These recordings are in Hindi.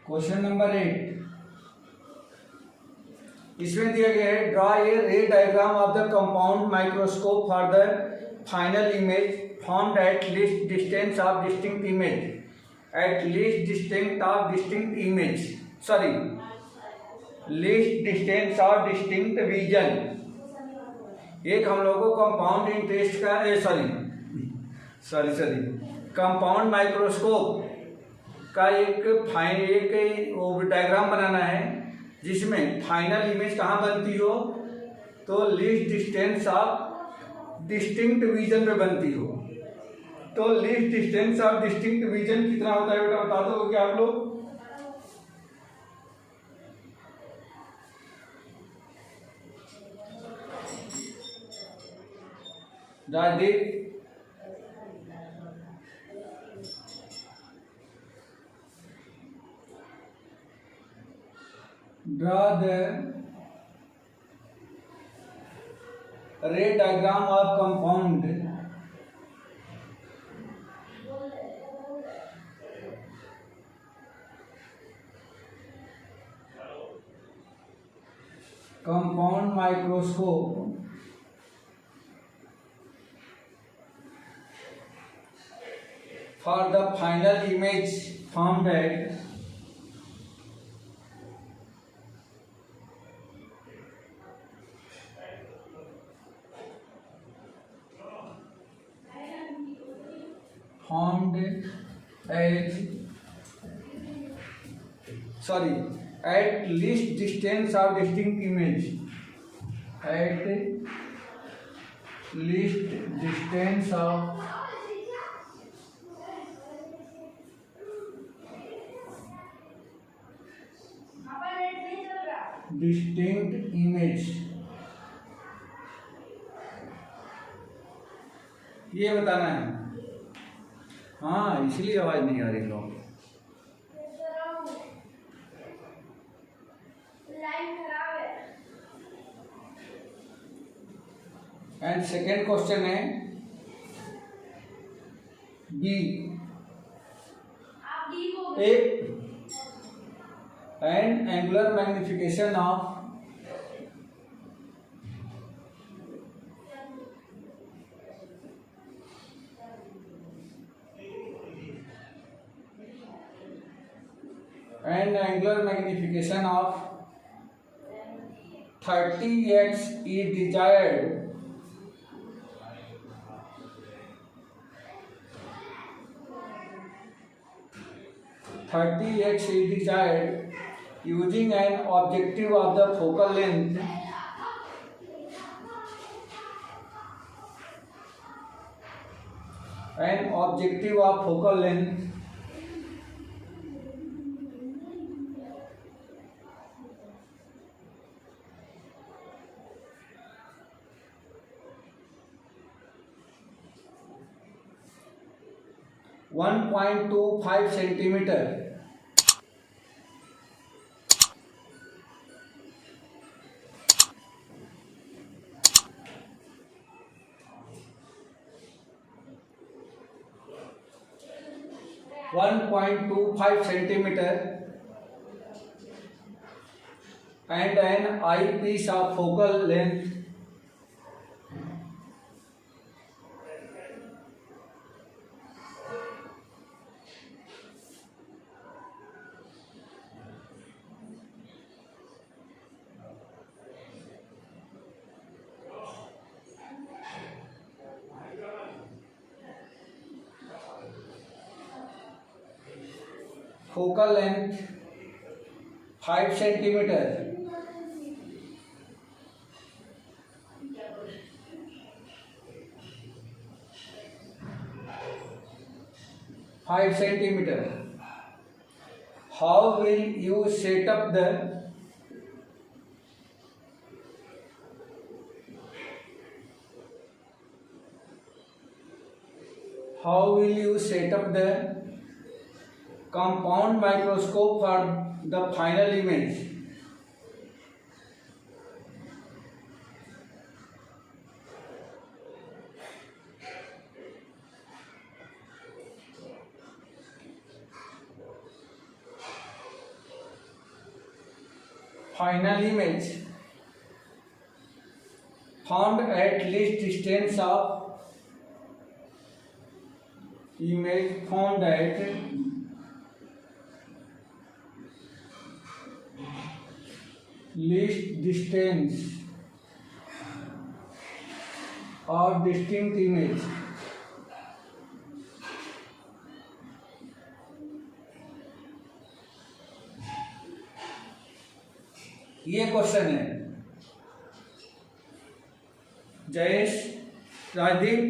क्वेश्चन नंबर 8 इसमें दिया गया है, ड्रॉ ए रे diagram of the compound microscope for the final image formed at least distance of distinct image least distance of distinct vision. एक हम लोगों को कंपाउंड इंटरेस्ट का कंपाउंड माइक्रोस्कोप का एक डायग्राम बनाना है जिसमें फाइनल इमेज कहाँ बनती हो, तो least distance of distinct vision पे बनती हो। तो least distance of distinct vision कितना होता है बेटा, बता दो क्या आप लोग? Rajdeep, draw the ray diagram of compound microscope for the final image formed at at least distance of distinct image at least distance of distinct image, ये बताना है। हाँ, इसलिए आवाज नहीं आ रही लोग। एंड सेकेंड क्वेश्चन है B, and angular magnification of of 30x is desired using an objective of the focal length (1.25 centimeter) 1.25 centimeter and an eyepiece of focal length focal length 5 centimeter 5 centimeter. How will you set up the compound microscope for the final image? Final image found at least distance of image found at least distance of distinct image. ये क्वेश्चन है। जयेश, राजदीप,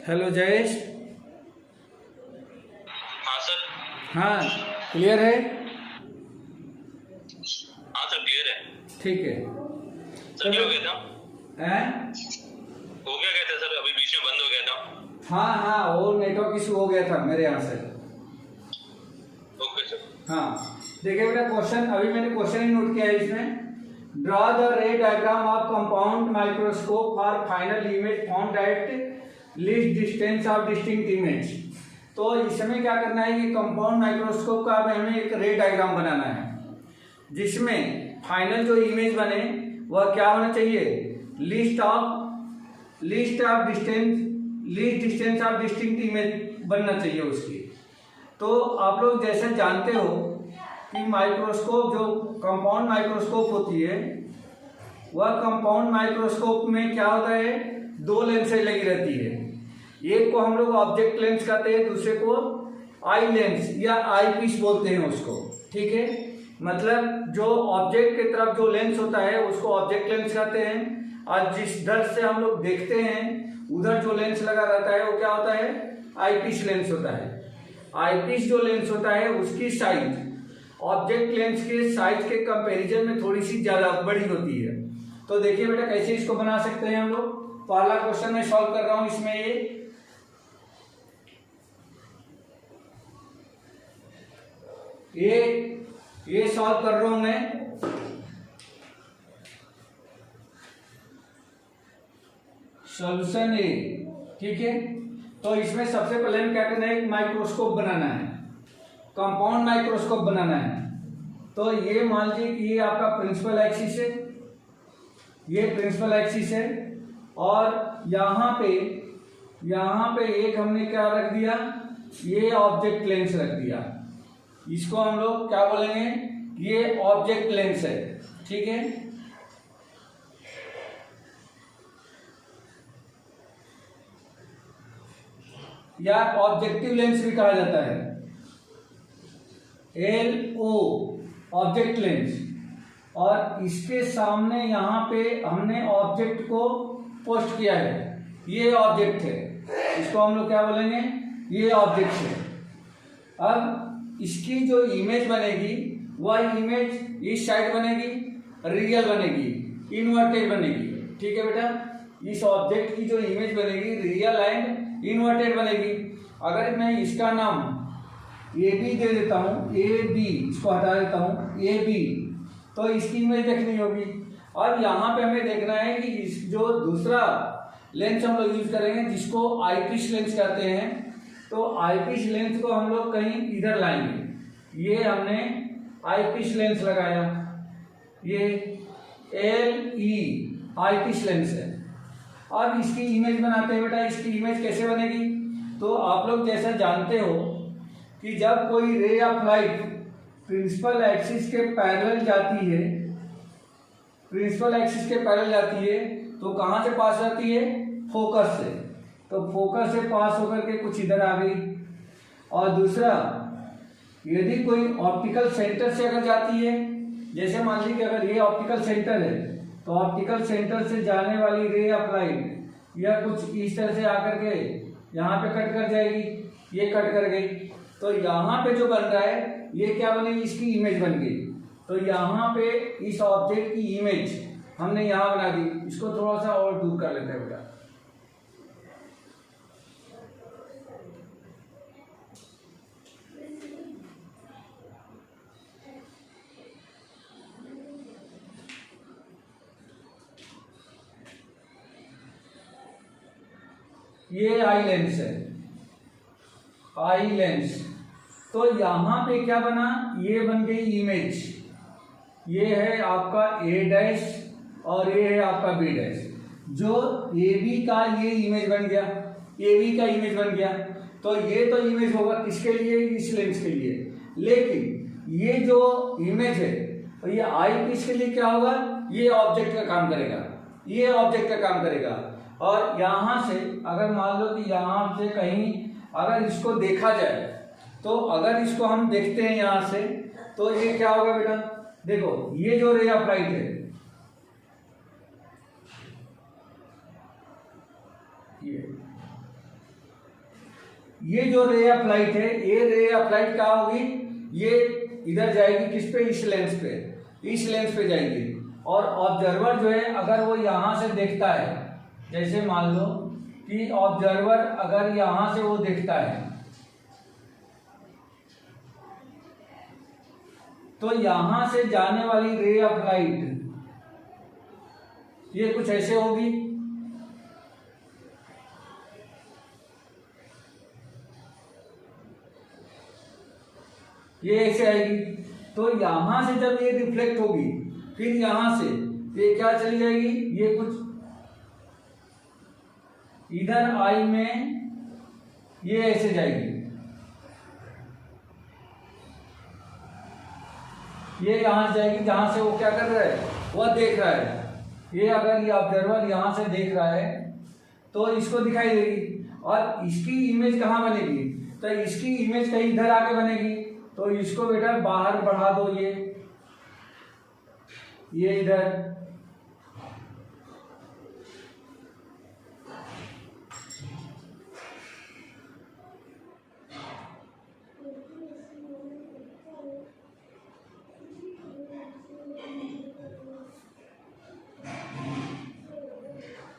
हेलो जयेश। हाँ सर। हाँ, क्लियर है? हाँ सर, क्लियर है। ठीक है सर, क्या हो गया था? हैं? हो गया था सर, अभी बीच में बंद हो गया था। हाँ हाँ, वो नेटवर्क इशू हो गया था मेरे यहाँ से। Okay sir. हाँ, देखिए बेटा, क्वेश्चन अभी मैंने क्वेश्चन ही नोट किया है इसमें। ड्रॉ द रे diagram of compound microscope for final image found at least distance of distinct image. तो इसमें क्या करना है कि कंपाउंड माइक्रोस्कोप का हमें एक रे डायग्राम बनाना है जिसमें फाइनल जो इमेज बने वह क्या होना चाहिए, least of distance of distinct image बनना चाहिए उसकी। तो आप लोग जैसे जानते हो कि माइक्रोस्कोप जो कंपाउंड माइक्रोस्कोप होती है वह कंपाउंड माइक्रोस्कोप में क्या होता है, दो लेंसेज लगी रहती है। एक को हम लोग ऑब्जेक्ट लेंस कहते हैं, दूसरे को आई लेंस या आई पीस बोलते हैं उसको। ठीक है, मतलब जो ऑब्जेक्ट की तरफ जो लेंस होता है उसको ऑब्जेक्ट लेंस कहते हैं, और जिस दर से हम लोग देखते हैं उधर जो लेंस लगा रहता है वो क्या होता है, आई पीस लेंस होता है। आई पीस जो लेंस होता है उसकी साइज ऑब्जेक्ट लेंस के साइज के कंपैरिजन में थोड़ी सी ज्यादा बड़ी होती है। तो देखिए बेटा, कैसे इसको बना सकते हैं हम लोग। पहला क्वेश्चन मैं सॉल्व कर रहा हूं इसमें। ये सॉल्व कर रहा हूं मैं। सॉल्यूशन ए। ठीक है, तो इसमें सबसे पहले हम क्या करना है, एक माइक्रोस्कोप बनाना है, कंपाउंड माइक्रोस्कोप बनाना है। तो ये मान लीजिए कि ये आपका प्रिंसिपल एक्सिस है, ये प्रिंसिपल एक्सिस है, और यहाँ पे एक हमने क्या रख दिया, ये ऑब्जेक्ट लेंस रख दिया। इसको हम लोग क्या बोलेंगे, ये ऑब्जेक्ट लेंस है। ठीक है, या ऑब्जेक्टिव लेंस भी कहा जाता है, LO ऑब्जेक्ट लेंस। और इसके सामने यहाँ पे हमने ऑब्जेक्ट को पोस्ट किया है, ये ऑब्जेक्ट है, इसको हम लोग क्या बोलेंगे, ये ऑब्जेक्ट है। अब इसकी जो इमेज बनेगी वह इमेज इस साइड बनेगी, रियल बनेगी, इन्वर्टेड बनेगी। ठीक है बेटा, इस ऑब्जेक्ट की जो इमेज बनेगी रियल एंड इन्वर्टेड बनेगी। अगर मैं इसका नाम AB दे देता हूँ, AB, इसको हटा देता हूँ, AB, तो इसकी इमेज देखनी होगी। और यहाँ पे हमें देखना है कि इस जो दूसरा लेंस हम लोग यूज करेंगे जिसको आईपीस लेंस कहते हैं, तो आईपीस लेंस को हम लोग कहीं इधर लाएंगे। ये हमने आईपीस लेंस लगाया, ये LE आईपीस लेंस है। अब इसकी इमेज बनाते हैं बेटा। इसकी इमेज कैसे बनेगी, तो आप लोग जैसा जानते हो कि जब कोई ray of light principal axis के पैरेलल जाती है, प्रिंसिपल एक्सिस के पैरेलल जाती है तो कहाँ से पास जाती है? फोकस से। तो फोकस से पास होकर के कुछ इधर आ गई। और दूसरा, यदि कोई ऑप्टिकल सेंटर से अगर जाती है, जैसे मान लीजिए कि अगर ये ऑप्टिकल सेंटर है तो ऑप्टिकल सेंटर से जाने वाली रे ऑफ लाइट यह कुछ इस तरह से आकर के यहाँ पे कट कर जाएगी, ये कट कर गई, तो यहाँ पे जो बन रहा है ये क्या बनेगी? इसकी इमेज बन गई। तो यहाँ पे इस ऑब्जेक्ट की इमेज हमने यहाँ बना दी। इसको थोड़ा सा और दूर कर लेते हैं बेटा। ये आई लेंस है, आई लेंस। तो यहां पे क्या बना? ये बन गई इमेज। ये है आपका ए डैश और ये है आपका बी डैश। जो ए बी का ये इमेज बन गया, ए बी का इमेज बन गया। तो ये तो इमेज होगा किसके लिए? इस लेंस के लिए। लेकिन ये जो इमेज है तो ये आई किसके लिए क्या होगा? ये ऑब्जेक्ट का काम करेगा, ये ऑब्जेक्ट का काम करेगा। और यहां से अगर मान लो कि यहां से कहीं अगर इसको देखा जाए तो अगर इसको हम देखते हैं यहां से तो ये क्या होगा बेटा? देखो ये जो रे ऑफ लाइट है, ये जो रे ऑफ लाइट है, ये रे ऑफ लाइट क्या होगी? ये इधर जाएगी किस पे? इस लेंस पे, इस लेंस पे जाएगी। और ऑब्जर्वर जो है अगर वो यहां से देखता है, जैसे मान लो कि ऑब्जर्वर अगर यहां से वो देखता है तो यहां से जाने वाली रे ऑफ लाइट ये कुछ ऐसे होगी। ये ऐसे आएगी। तो यहां से जब ये रिफ्लेक्ट होगी फिर यहां से ये क्या चली जाएगी? ये कुछ इधर आई में ये ऐसे जाएगी, ये यहां से जाएगी जहां से वो क्या कर रहा है? वह देख रहा है। ये अगर ये ऑब्जर्वर यहां से देख रहा है तो इसको दिखाई देगी। और इसकी इमेज कहाँ बनेगी? तो इसकी इमेज कहीं इधर आके बनेगी। तो इसको बेटा बाहर बढ़ा दो, ये इधर,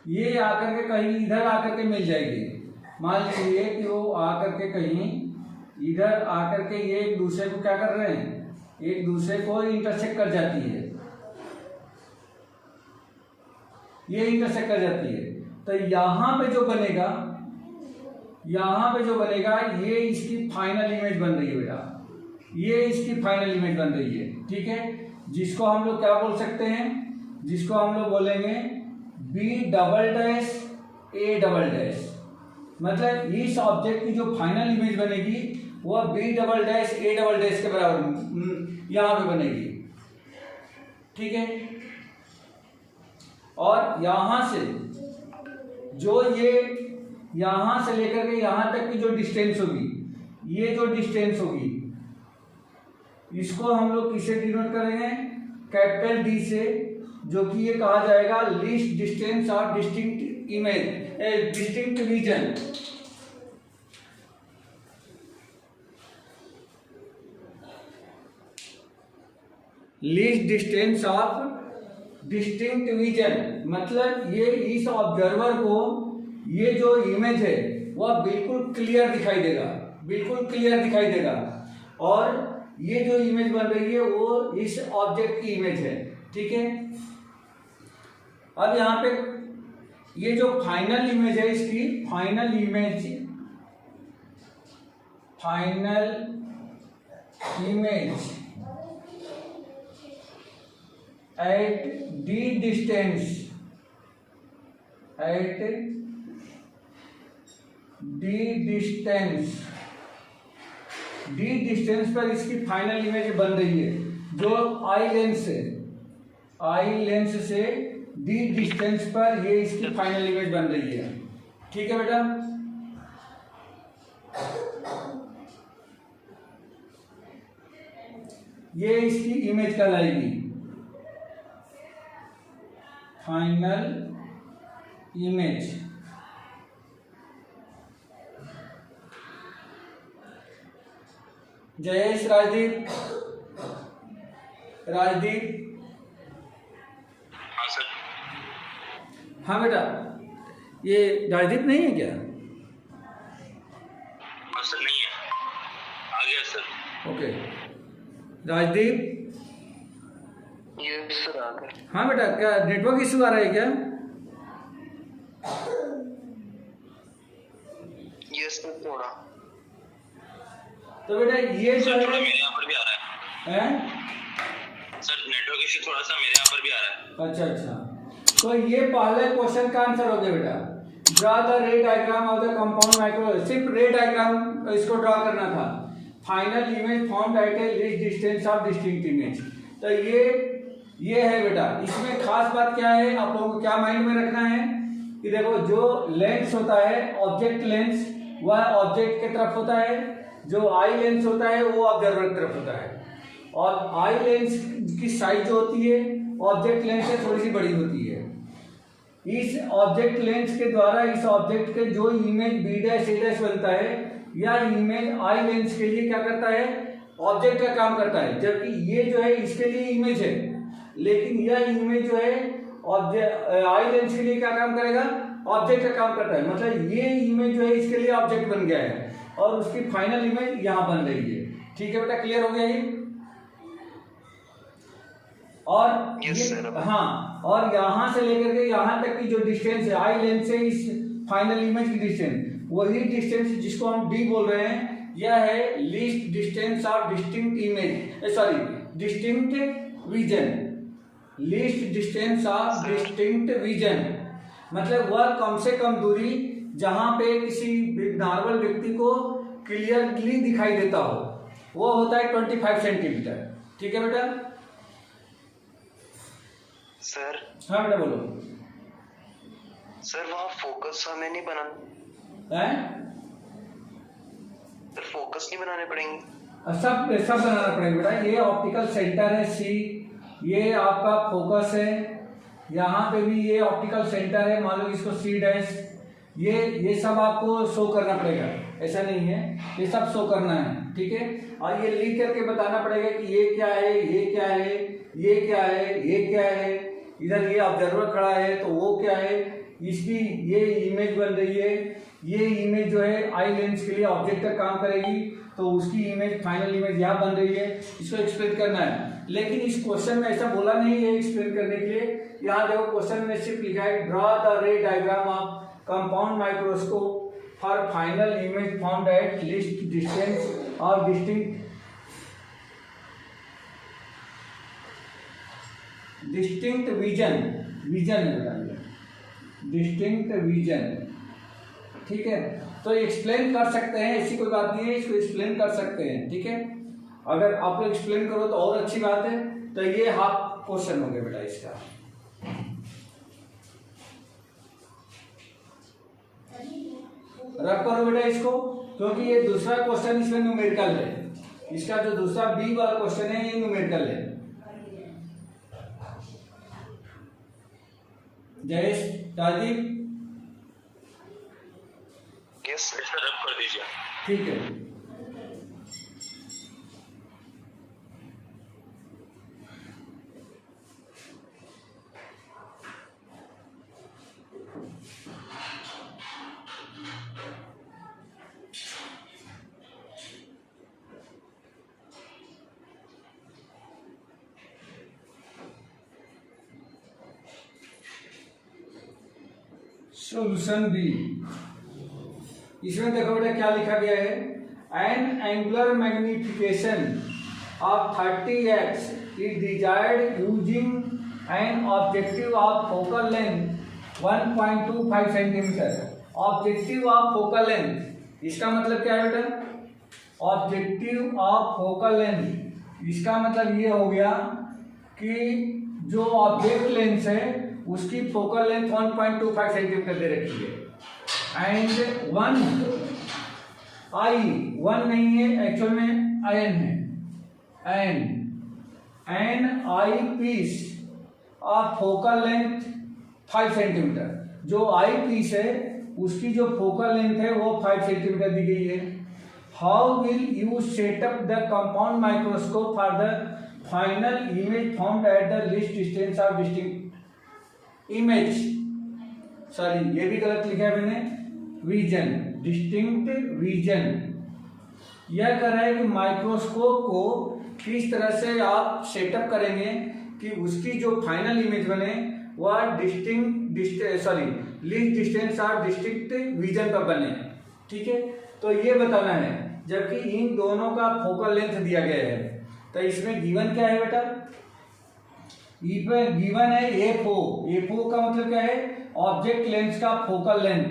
ये आकर के कहीं इधर आकर के मिल जाएगी। मान लीजिए कि वो आकर के कहीं इधर आकर के ये एक दूसरे को क्या कर रहे हैं? एक दूसरे को इंटरसेक्ट कर जाती है, ये इंटरसेक्ट कर जाती है। तो यहां पे जो बनेगा, यहां पे जो बनेगा ये इसकी फाइनल इमेज बन रही है बेटा, ये इसकी फाइनल इमेज बन रही है। ठीक है, जिसको हम लोग क्या बोल सकते हैं? जिसको हम लोग बोलेंगे B double dash A double dash. मतलब इस ऑब्जेक्ट की जो फाइनल इमेज बनेगी वह B double dash A double dash के बराबर यहां पे बनेगी। ठीक है, और यहां से जो ये यहां से लेकर के यहां तक की जो डिस्टेंस होगी, ये जो डिस्टेंस होगी इसको हम लोग किससे डिनोट करेंगे? कैपिटल डी से, जो कि ये कहा जाएगा least distance of distinct image, distinct vision. Least distance of distinct vision मतलब ये इस ऑब्जर्वर को ये जो इमेज है वह बिल्कुल क्लियर दिखाई देगा, बिल्कुल क्लियर दिखाई देगा। और ये जो इमेज बन रही है वो इस ऑब्जेक्ट की इमेज है। ठीक है, अब यहां पे ये जो फाइनल इमेज है, इसकी final image at D distance, D distance पर इसकी फाइनल इमेज बन रही है, जो आई लेंस से डी डिस्टेंस पर ये इसकी फाइनल इमेज बन रही है। ठीक है बेटा, ये इसकी इमेज कहलाएगी फाइनल इमेज। जयेश, राजदीप, हाँ सर। हाँ बेटा, ये राजदीप नहीं है क्या? हाँ सर नहीं है, आ गया sir. Okay, Rajdeep. Yes sir आ गया। हाँ बेटा, क्या नेटवर्क इशू आ रहा है क्या? यस सर थोड़ा। तो बेटा ये जो है मेरे यहाँ पर भी आ रहा है सर, नेटवर्क इशू थोड़ा सा मेरे यहाँ पर भी आ रहा है। अच्छा, तो ये पहले क्वेश्चन का आंसर हो गया बेटा। ड्रा द रे diagram of the compound micro, सिर्फ रे डायग्राम इसको ड्रा करना था। Final image formed at A least distance of distinct image. तो ये है बेटा। इसमें खास बात क्या है, आप लोगों को क्या माइंड में रखना है कि देखो, जो लेंस होता है ऑब्जेक्ट लेंस, वह ऑब्जेक्ट के तरफ होता है, जो आई लेंस होता है वो ऑब्जर्वर की तरफ होता है, और आई लेंस की साइज जो होती है ऑब्जेक्ट लेंस से थोड़ी सी बड़ी होती है। इस ऑब्जेक्ट लेंस के द्वारा इस ऑब्जेक्ट के जो इमेज बी डैश ए डैश बनता है, या इमेज आई लेंस के लिए क्या करता है, ऑब्जेक्ट का काम करता है। जबकि ये जो है इसके लिए इमेज है, लेकिन यह इमेज जो है ऑब्जेक्ट आई लेंस के लिए क्या काम करेगा, ऑब्जेक्ट का काम करता है। मतलब ये इमेज जो है इसके लिए ऑब्जेक्ट बन गया है, और उसकी फाइनल इमेज यहाँ बन रही है। ठीक है बेटा, क्लियर हो गया ये? और हाँ, और यहाँ से लेकर के यहाँ तक की जो डिस्टेंस है आई लेंस से इस फाइनल इमेज की डिस्टेंस, वही डिस्टेंस जिसको हम डी बोल रहे हैं, यह है least distance of distinct image, sorry distinct vision. Least distance of distinct vision मतलब वह कम से कम दूरी जहां पे किसी नॉर्मल व्यक्ति को क्लियरली दिखाई देता हो, वो होता है 25 सेंटीमीटर। ठीक है बेटा? सर। हाँ बेटा बोलो। सर वहाँ फोकस हमें नहीं बनाना है? सर फोकस नहीं बनाने पड़ेंगे? सब बनाना पड़ेगा बेटा। ये ऑप्टिकल सेंटर है सी, ये आपका फोकस है, यहाँ पे भी ये ऑप्टिकल सेंटर है, मान लो इसको सी डैश, ये सब आपको शो करना पड़ेगा, ऐसा नहीं है, ये सब शो करना है। ठीक है? और ये लिख करके बताना पड़ेगा कि ये क्या है, ये क्या है, ये क्या है, ये क्या है, इधर ये ऑब्जर्वर खड़ा है तो वो क्या है, इसकी ये इमेज बन रही है, ये इमेज जो है आई लेंस के लिए ऑब्जेक्ट का काम करेगी, तो उसकी इमेज फाइनल इमेज यहाँ बन रही है, इसको एक्सप्लेन करना है। लेकिन इस क्वेश्चन में ऐसा बोला नहीं है एक्सप्लेन करने के लिए। यहाँ देखो क्वेश्चन में सिर्फ लिखा है ड्रॉ द रे diagram of compound microscope for final image formed at least distance of distinct vision distinct vision. ठीक है? तो एक्सप्लेन कर सकते हैं, ऐसी कोई बात नहीं है, इसको एक्सप्लेन कर सकते हैं। ठीक है? अगर आप लोग एक्सप्लेन करो तो और अच्छी बात है। तो ये हाफ क्वेश्चन हो गया बेटा इसका। रख करो बेटा इसको, क्योंकि ये दूसरा क्वेश्चन इसमें न्यूमेरिकल है। इसका जो दूसरा बी वाला क्वेश्चन है ये न्यूमेरिकल है। जयेश, राजीव, यस सर, रब कर दीजिए। ठीक है। सोल्यूशन बी, इसमें देखो बेटा क्या लिखा गया है, N angular magnification of 30x is desired using an objective of focal length 1.25 centimetre. Objective of focal length, इसका मतलब क्या है बेटा? ऑब्जेक्टिव ऑफ फोकल लेंथ, इसका मतलब ये हो गया कि जो ऑब्जेक्ट लेंस है उसकी फोकल लेंथ 1.25 सेंटीमीटर दे रखी है। एंड वन नहीं है एक्चुअल में, आयन है। And eyepiece of focal length 5 centimetre, जो आई पीस है उसकी जो फोकल लेंथ है वो 5 सेंटीमीटर दी गई है। How will you set up the compound microscope for the final image formed at the least distance of distinct image, sorry ये भी गलत लिखा है मैंने, विजन, डिस्टिंक्ट विजन। यह कह रहा है कि माइक्रोस्कोप को किस तरह से आप सेटअप करेंगे कि उसकी जो फाइनल इमेज बने वह least distance of distinct vision पर बने, ठीक है। तो ये बताना है, जबकि इन दोनों का फोकल लेंथ दिया गया है। तो इसमें गिवन क्या है बेटा, गिवन है A4 का मतलब क्या है, ऑब्जेक्ट लेंस का फोकल लेंथ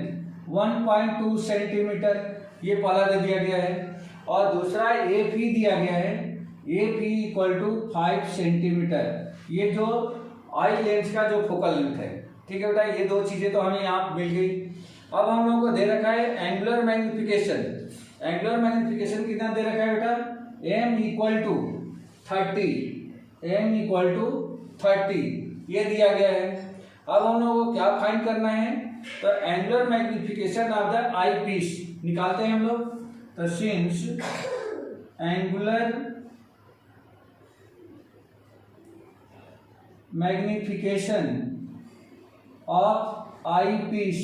1.2 सेंटीमीटर, ये पहला दे दिया गया है। और दूसरा AP दिया गया है, AP इक्वल टू 5 सेंटीमीटर, ये जो आई लेंस का जो फोकल लेंथ है, ठीक है बेटा। ये दो चीजें तो हमें यहाँ मिल गई। अब हम लोगों को दे रखा है एंगुलर मैग्निफिकेशन। एंगुलर मैग्निफिकेशन कितना दे रखा है बेटा, M इक्वल टू 30, ये दिया गया है। अब हम लोगों को क्या फाइंड करना है, तो angular magnification of the eyepiece निकालते हैं हम लोग। तो since angular magnification of eyepiece,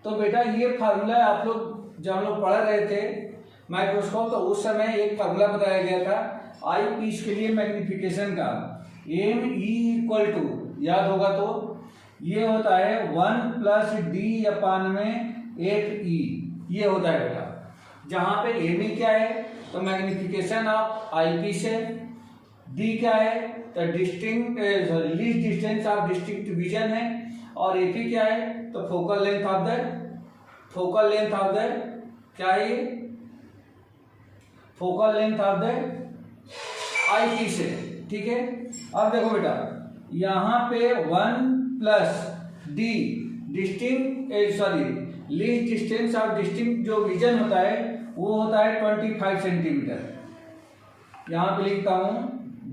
तो बेटा ये फार्मूला आप लोग जब हम लोग पढ़ रहे थे माइक्रोस्कोप, तो उस समय एक फार्मूला बताया गया था आई पीस के लिए मैग्निफिकेशन का, एम ई इक्वल टू, याद होगा तो ये होता है 1 + d/8e, ये होता है बेटा। जहां पे एम ई क्या है, तो मैग्निफिकेशन ऑफ आई पीस है, डी क्या है, तो least distance of distinct vision है, और एपी क्या है, तो फोकल लेंथ ऑफ द क्या है, focal length of the eyepiece है, ठीक है। अब देखो बेटा, यहाँ पे 1 + d least distance of distinct जो विजन होता है वो होता है 25 सेंटीमीटर। यहाँ पे लिखता हूँ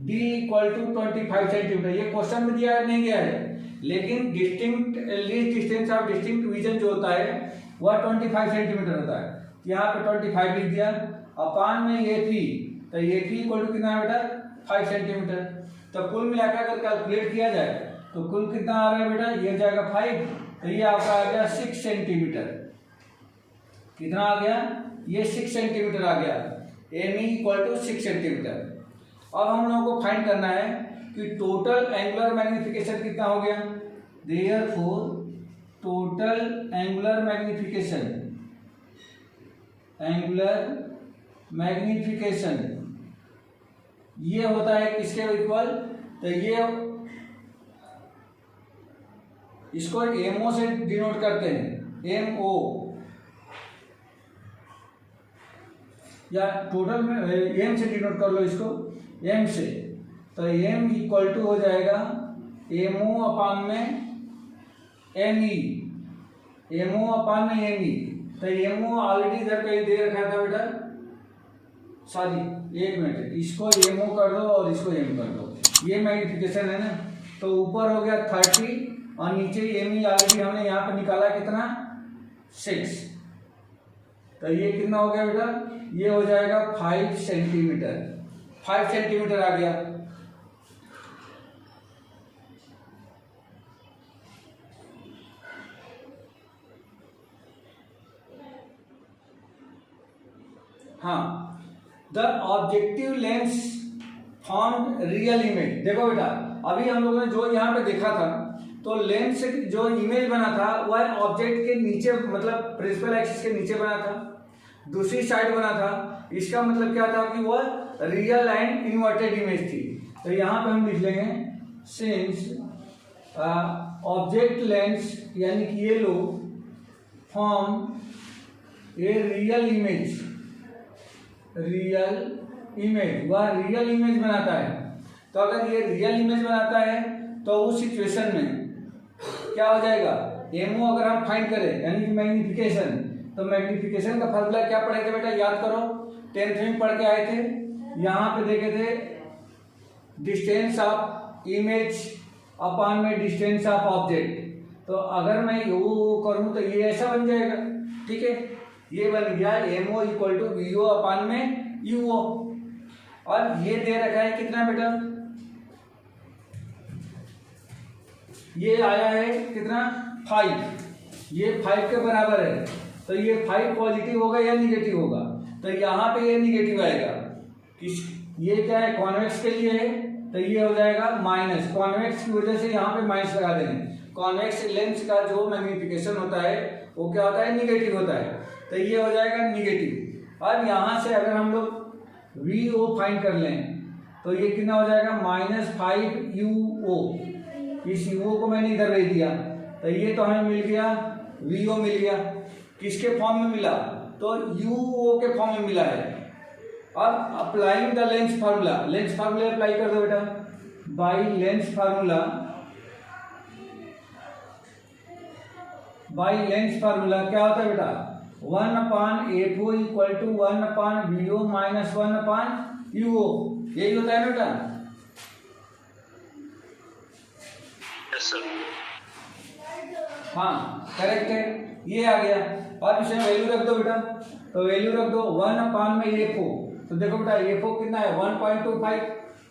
d इक्वल टू 25 सेंटीमीटर। ये क्वेश्चन में दिया नहीं गया है, लेकिन least distance of distinct vision जो होता है वह 25 सेंटीमीटर होता है। यहाँ पे 25 लिख दिया, अपान में AP, तो AP इक्वल टू कितना है बेटा, 5 सेंटीमीटर। तो कुल मिलाकर अगर कैलकुलेट किया जाए तो कुल कितना आ रहा है बेटा, ये जाएगा 5, तो ये आपका आ गया 6 सेंटीमीटर। कितना आ गया, ये 6 सेंटीमीटर आ गया, एम इक्वल टू 6 सेंटीमीटर। अब हम लोगों को फाइंड करना है कि टोटल एंगुलर मैग्निफिकेशन कितना हो गया। देयरफॉर टोटल एंगुलर मैग्निफिकेशन ये होता है किसके इक्वल, तो ये इसको MO से डिनोट करते हैं, MO, या टोटल में M से डिनोट कर लो इसको, M से, तो M इक्वल टू हो जाएगा MO/में ME, MO/ME। तो MO ऑलरेडी इधर कहीं दे रखा था बेटा, सॉरी 1 मिनट, इसको MO कर दो और इसको M कर दो, ये मैग्निफिकेशन है ना। तो ऊपर हो गया 30 और नीचे ME ऑलरेडी हमने यहाँ पे निकाला कितना, 6। तो ये कितना हो गया बेटा, ये हो जाएगा 5 सेंटीमीटर, 5 सेंटीमीटर आ गया। हाँ, the objective lens formed real image. देखो बेटा, अभी हम लोगों ने जो यहाँ पे देखा था, तो लेंस जो इमेज बना था वह ऑब्जेक्ट के नीचे, मतलब प्रिंसिपल एक्सिस के नीचे बना था, दूसरी साइड बना था। इसका मतलब क्या था कि वह रियल एंड इन्वर्टेड इमेज थी। तो यहाँ पे हम लिख लेंगे सिंस ऑब्जेक्ट लेंस, यानी कि ये लो फॉर्म ए रियल इमेज, वह रियल इमेज बनाता है। तो अगर ये रियल इमेज बनाता है तो उस सिचुएशन में क्या हो जाएगा, एमओ अगर हम फाइंड करें यानी कि मैग्निफिकेशन, तो मैग्निफिकेशन का फॉर्मूला क्या पढ़े थे बेटा, याद करो 10th में पढ़ के आए थे। यहाँ पे देखे थे डिस्टेंस ऑफ इमेज अपॉन में डिस्टेंस ऑफ ऑब्जेक्ट। तो अगर मैं यू करूँ तो ये ऐसा बन जाएगा, ठीक है। ये बन गया MO equal to VO upon में यूओ। और ये दे रखा है कितना बेटा, ये आया है कितना 5, ये 5 के बराबर है। तो ये 5 पॉजिटिव होगा या निगेटिव होगा, तो यहाँ पे ये निगेटिव आएगा। किस ये क्या है, कॉन्वेक्स के लिए है, तो ये हो जाएगा माइनस। कॉन्वेक्स की वजह से यहाँ पे माइनस लगा देंगे। कॉन्वेक्स लेंस का जो मैग्निफिकेशन होता है वो क्या होता है, निगेटिव होता है। तो ये हो जाएगा निगेटिव। अब यहाँ से अगर हम लोग वी ओ फाइंड कर लें तो ये कितना हो जाएगा, -5 इस यू को मैंने इधर भेज दिया, तो ये तो हमें मिल गया वी ओ मिल गया। किसके फॉर्म में मिला, तो यू ओ के फॉर्म में मिला है। अब applying the lens formula, lens formula apply कर दो बेटा। बाई लेंस फार्मूला क्या होता है बेटा, 1/FO equal to 1/VO minus 1/UO, यही होता है बेटा। Yes sir. हाँ करेक्ट है, ये आ गया। और इसमें वैल्यू रख दो बेटा, तो वैल्यू रख दो 1/FO। तो देखो बेटा FO कितना है 1.25,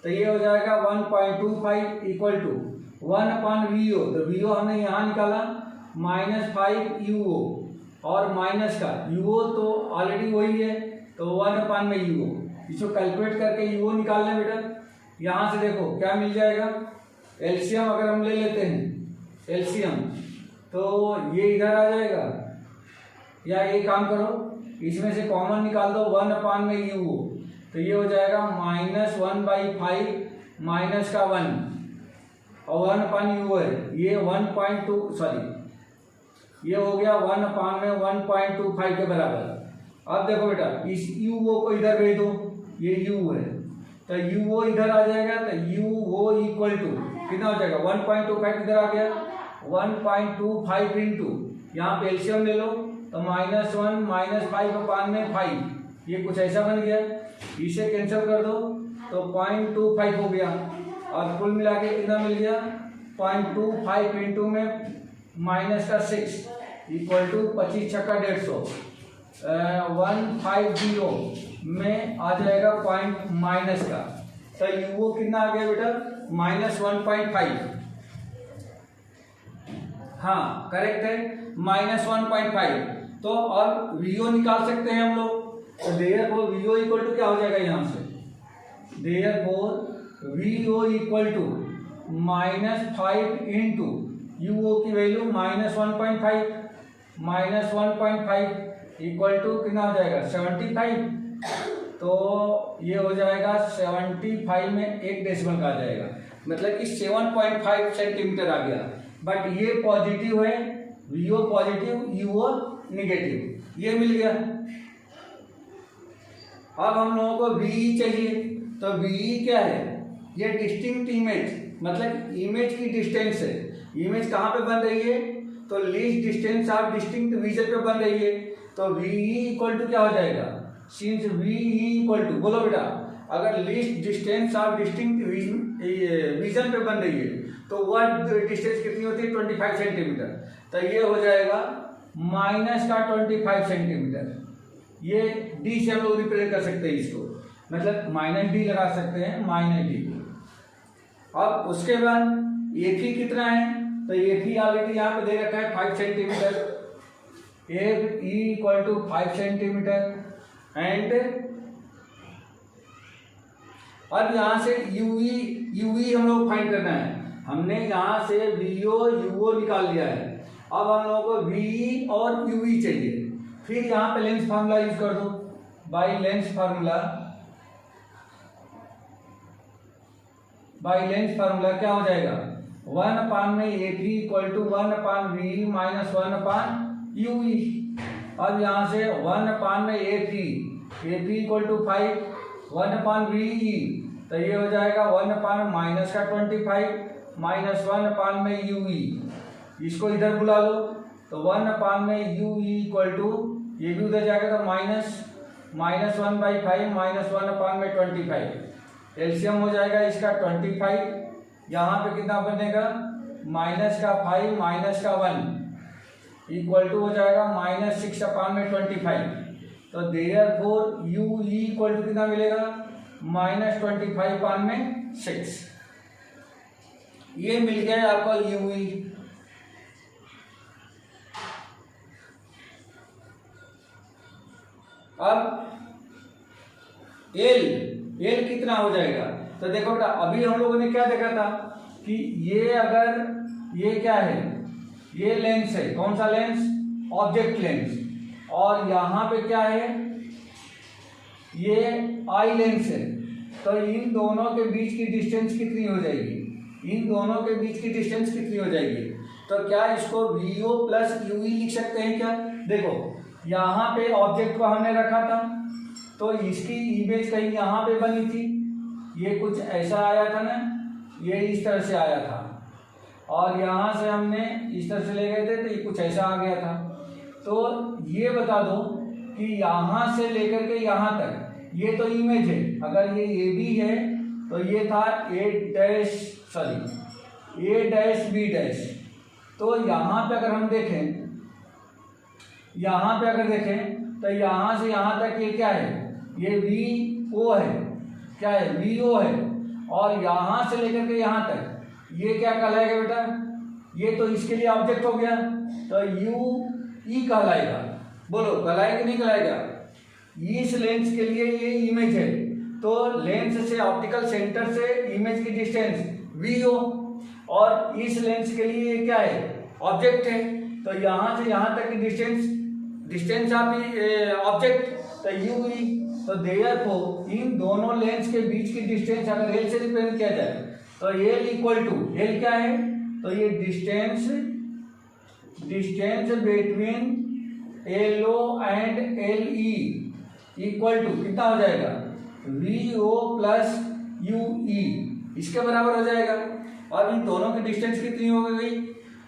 तो ये हो जाएगा 1.25 इक्वल टू 1/VO। तो VO हमने यहाँ निकाला -5UO, और माइनस का UO तो ऑलरेडी वही है, तो 1/UO। इसको कैलकुलेट करके UO निकालना है बेटा। यहाँ से देखो क्या मिल जाएगा, एलसीएम अगर हम ले लेते हैं एलसीएम, तो ये इधर आ जाएगा। या ये काम करो, इसमें से कॉमन निकाल दो 1/UO, तो ये हो जाएगा -1/5 माइनस का 1 और 1/UO है, ये 1.2 सॉरी ये हो गया 1/1.25 के बराबर। अब देखो बेटा इस UO को इधर भेज दो, ये U है, तो UO इधर आ जाएगा, तो UO इक्वल टू कितना हो जाएगा 1.25 इधर आ गया, 1.25 इंटू यहाँ पे एलसीएम ले लो, तो -1 -5/5, ये कुछ ऐसा बन गया। इसे कैंसिल कर दो तो 0.25 हो गया, और कुल मिला के कितना मिल गया 0.25 इंटू में -6 इक्वल टू 25 छक्का 150, 150 में आ जाएगा पॉइंट माइनस का। तो यूओ कितना आ गया बेटा -1.5, हाँ करेक्ट है -1.5। तो अब वीओ निकाल सकते हैं हम लोग, तो देयरफॉर वीओ इक्वल टू क्या हो जाएगा यहाँ से, therefore VO equal to -5 into UO की वैल्यू -1.5, -1.5 इक्वल टू कितना हो जाएगा 75। तो ये हो जाएगा 75 में 1 डेसिमल का आ जाएगा, मतलब कि 7.5 सेंटीमीटर आ गया। बट ये पॉजिटिव है, वीओ पॉजिटिव यूओ निगेटिव, ये मिल गया। अब हम लोगों को वीई चाहिए, तो वीई क्या है, ये डिस्टिंक्ट इमेज, मतलब इमेज की डिस्टेंस है। इमेज कहाँ पे बन रही है, तो least distance of distinct vision पे बन रही है। तो वीई इक्वल टू क्या हो जाएगा, सिंस वीई इक्वल टू, बोलो बेटा, अगर least distance of distinct vision पे बन रही है तो वह डिस्टेंस कितनी होती है 25 सेंटीमीटर। तो ये हो जाएगा -25 सेंटीमीटर। ये डी से हम लोग रिप्रेजेंट कर सकते हैं इसको, मतलब -d लगा सकते हैं, -d। अब उसके बाद एफी कितना है, तो एफी ऑलरेडी यहाँ पे दे रखा है 5 centimetre, F E equal to 5 centimetre. And अब यहाँ से यूवी हम लोग फाइंड करना है। हमने यहाँ से वीओ यूओ निकाल लिया है, अब हम लोगों को वी और यूवी चाहिए। फिर यहाँ पे लेंस फार्मूला यूज कर दो, बाई लेंस फार्मूला क्या हो जाएगा 1/AP equal to 1/V minus 1/UO। UE। अब यहाँ से 1 में AP इक्वल टू 5, 1/VE, तो ये हो जाएगा 1 माइनस का 25 माइनस 1 में UE। इसको इधर बुला लो, तो 1 में UE इक्वल टू, ये भी उधर जाएगा तो माइनस 1/5 माइनस 1 में 25। एलसीएम हो जाएगा इसका 25, यहाँ पे कितना बनेगा माइनस का 5 माइनस का 1 इक्वल टू हो जाएगा -6 में 25। तो देयरफॉर UE इक्वल टू कितना मिलेगा -25 में 6। ये मिल गया आपका UE। अब L कितना हो जाएगा, तो देखो बेटा अभी हम लोगों ने क्या देखा था कि ये अगर ये क्या है, ये लेंस है, कौन सा लेंस, ऑब्जेक्ट लेंस, और यहाँ पे क्या है, ये आई लेंस है, तो इन दोनों के बीच की डिस्टेंस कितनी हो जाएगी, इन दोनों के बीच की डिस्टेंस कितनी हो जाएगी, तो क्या इसको VO प्लस UE लिख सकते हैं क्या। देखो यहाँ पे ऑब्जेक्ट को हमने रखा था, तो इसकी इमेज कहीं यहाँ पे बनी थी, ये कुछ ऐसा आया था ना, ये इस तरह से आया था, और यहाँ से हमने इस तरह से ले गए थे तो ये कुछ ऐसा आ गया था। तो ये बता दो कि यहाँ से लेकर के यहाँ तक ये तो इमेज है, अगर ये AB है तो ये था A डैश B डैश। तो यहाँ पे अगर हम देखें, यहाँ पे अगर देखें तो यहाँ से यहाँ तक ये क्या है, ये VO है, क्या है VO है, और यहाँ से लेकर के यहाँ तक ये क्या कहलाएगा बेटा, ये तो इसके लिए ऑब्जेक्ट हो गया, तो UE कहलाएगा। बोलो कहलाएगा कि नहीं कहलाएगा। इस लेंस के लिए ये इमेज है, तो लेंस से ऑप्टिकल सेंटर से इमेज की डिस्टेंस VO, और इस लेंस के लिए ये क्या है, ऑब्जेक्ट है, तो यहाँ से यहाँ तक की डिस्टेंस ऑफ ऑब्जेक्ट, तो UE। तो देयरफॉर इन दोनों लेंस के बीच की डिस्टेंस अगर L से रिप्रेजेंट किया जाए तो L इक्वल टू, L क्या है, तो ये distance between LO and LE equal to कितना हो जाएगा, VO प्लस UE, इसके बराबर हो जाएगा। और इन दोनों की डिस्टेंस कितनी हो गई,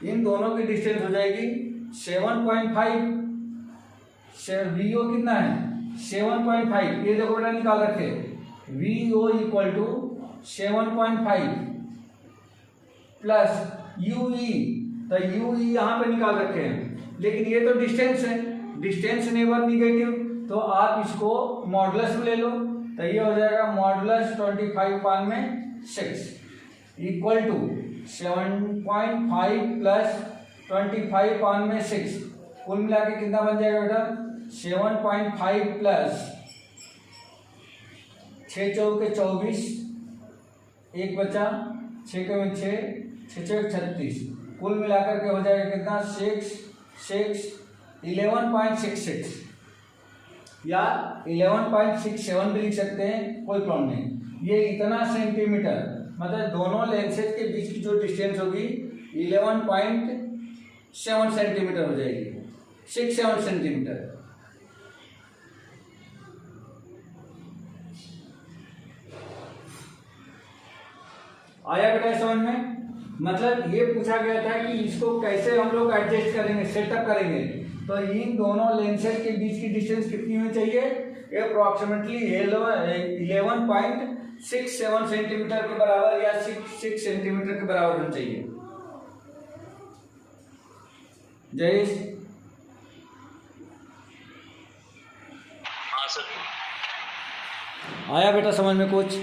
इन दोनों की डिस्टेंस हो जाएगी 7.5। VO कितना है 7.5, ये देखो बेटा निकाल रखे, VO equal to 7.5 plus UE, तो UE यहाँ पे निकाल रखे हैं, लेकिन ये तो डिस्टेंस है, डिस्टेंस नेबर निगेटिव, तो आप इसको मॉडुलस में ले लो, तो ये हो जाएगा मॉडुलस 25 में 6 इक्वल टू 7.5 प्लस 25 में 6, कुल मिला के कितना बन जाएगा बेटा 7.5 प्लस 6 चौके 24, एक बचा 6 के 6, 6 36, कुल मिलाकर के हो जाएगा कितना 11.66 या 11.67 भी लिख सकते हैं, कोई प्रॉब्लम नहीं। ये इतना सेंटीमीटर, मतलब दोनों लेंसेज के बीच की जो डिस्टेंस होगी 11.7 सेंटीमीटर हो जाएगी, 67 सेंटीमीटर। आया बेटा समझ में, मतलब ये पूछा गया था कि इसको कैसे हम लोग एडजस्ट करेंगे, सेटअप करेंगे, तो इन दोनों लेंसेज के बीच की डिस्टेंस कितनी होनी चाहिए, अप्रोक्सीमेटली 11.67 सेंटीमीटर के बराबर या 6 सेंटीमीटर के बराबर होना चाहिए। जयेश, हाँ सर। आया बेटा समझ में कुछ?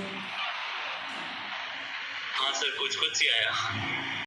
हाँ सर, कुछ ही आया।